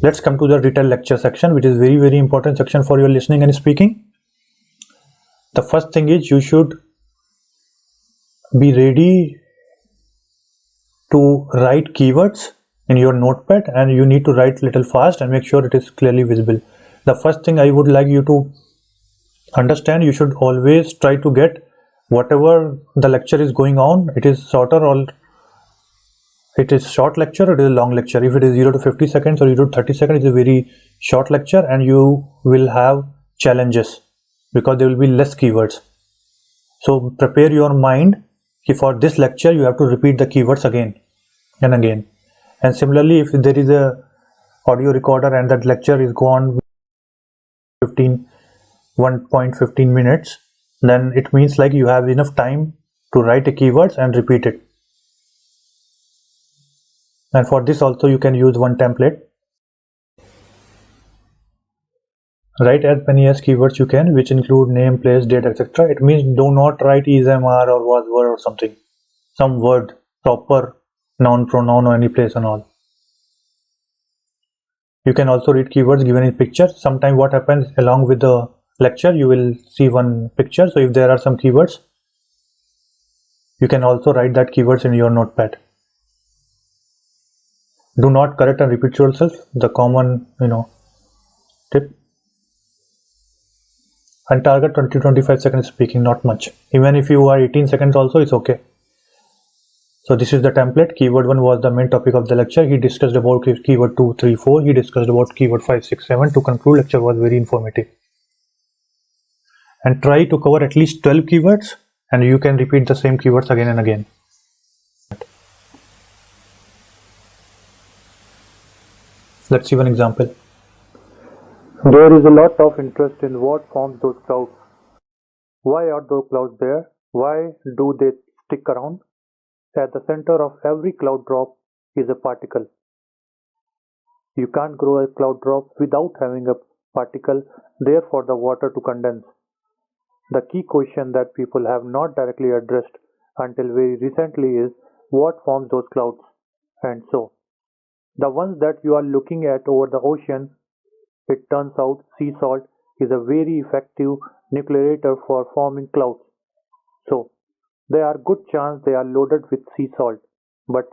Let's come to the detailed lecture section, which is very important section for your listening and speaking. The first thing is you should be ready to write keywords in your notepad, and you need to write little fast and make sure it is clearly visible. The first thing I would like you to understand, you should always try to get whatever the lecture is going on, it is shorter or it is short lecture or it is a long lecture. If it is 0 to 50 seconds or 0 to 30 seconds, it is a very short lecture, and you will have challenges because there will be less keywords. So prepare your mind for this lecture you have to repeat the keywords again and again. And similarly, if there is a audio recorder and that lecture is gone 1.15 minutes, then it means like you have enough time to write the keywords and repeat it. And for this also you can use one template. Write as many as keywords you can, which include name, place, date, etc. It means do not write ismr or was word or something. Some word, proper noun, pronoun or any place and all. You can also read keywords given in picture. Sometimes what happens, along with the lecture you will see one picture. So if there are some keywords, you can also write that keywords in your notepad. Do not correct and repeat yourself. The common tip. And target 20-25 seconds speaking, not much. Even if you are 18 seconds also, it's okay. So this is the template. Keyword 1 was the main topic of the lecture. He discussed about keyword 2, 3, 4. He discussed about keyword 5, 6, 7. To conclude, lecture was very informative. And try to cover at least 12 keywords, and you can repeat the same keywords again and again. Let's see one example. There is a lot of interest in what forms those clouds. Why are those clouds there? Why do they stick around? At the center of every cloud drop is a particle. You can't grow a cloud drop without having a particle there for the water to condense. The key question that people have not directly addressed until very recently is what forms those clouds. And so, the ones that you are looking at over the ocean, it turns out sea salt is a very effective nucleator for forming clouds. So, there are good chance they are loaded with sea salt. But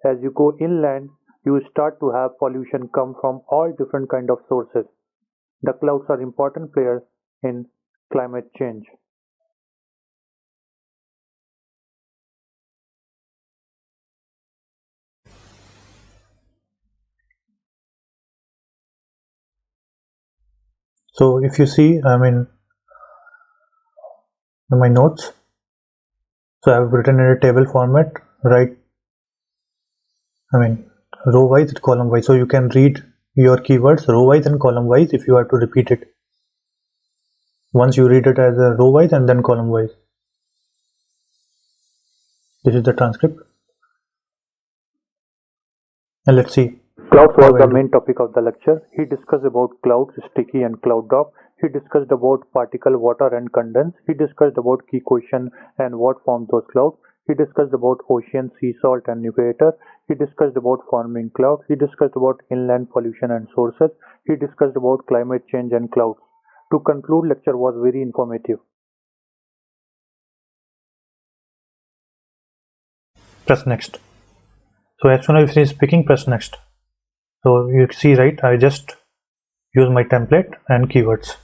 as you go inland, you start to have pollution come from all different kind of sources. The clouds are important players in climate change. So if you see, in my notes, so I have written in a table format, right? Row wise and column wise. So you can read your keywords row wise and column wise if you have to repeat it. Once you read it as a row wise and then column wise. This is the transcript. And let's see. Clouds was the main topic of the lecture. He discussed about clouds, sticky and cloud drop. He discussed about particle, water and condense. He discussed about key question and what forms those clouds. He discussed about ocean, sea salt and nucleator. He discussed about forming clouds. He discussed about inland pollution and sources. He discussed about climate change and clouds. To conclude, lecture was very informative. Press next. So as soon as you finish speaking, press next. So you see, right, I just use my template and keywords.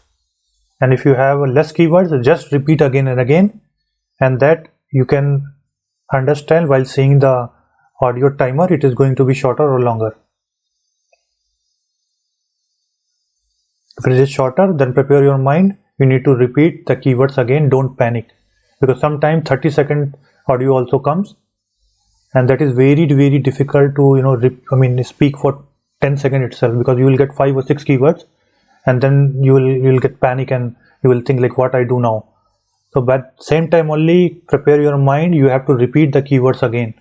And if you have less keywords, just repeat again and again, and that you can understand while seeing the audio timer, it is going to be shorter or longer. If it is shorter, then prepare your mind. You need to repeat the keywords again. Don't panic, because sometimes 30-second audio also comes, and that is very difficult to speak for 10 seconds itself, because you will get 5 or 6 keywords, and then you will get panic and you will think like what I do now. So but same time only prepare your mind. You have to repeat the keywords again.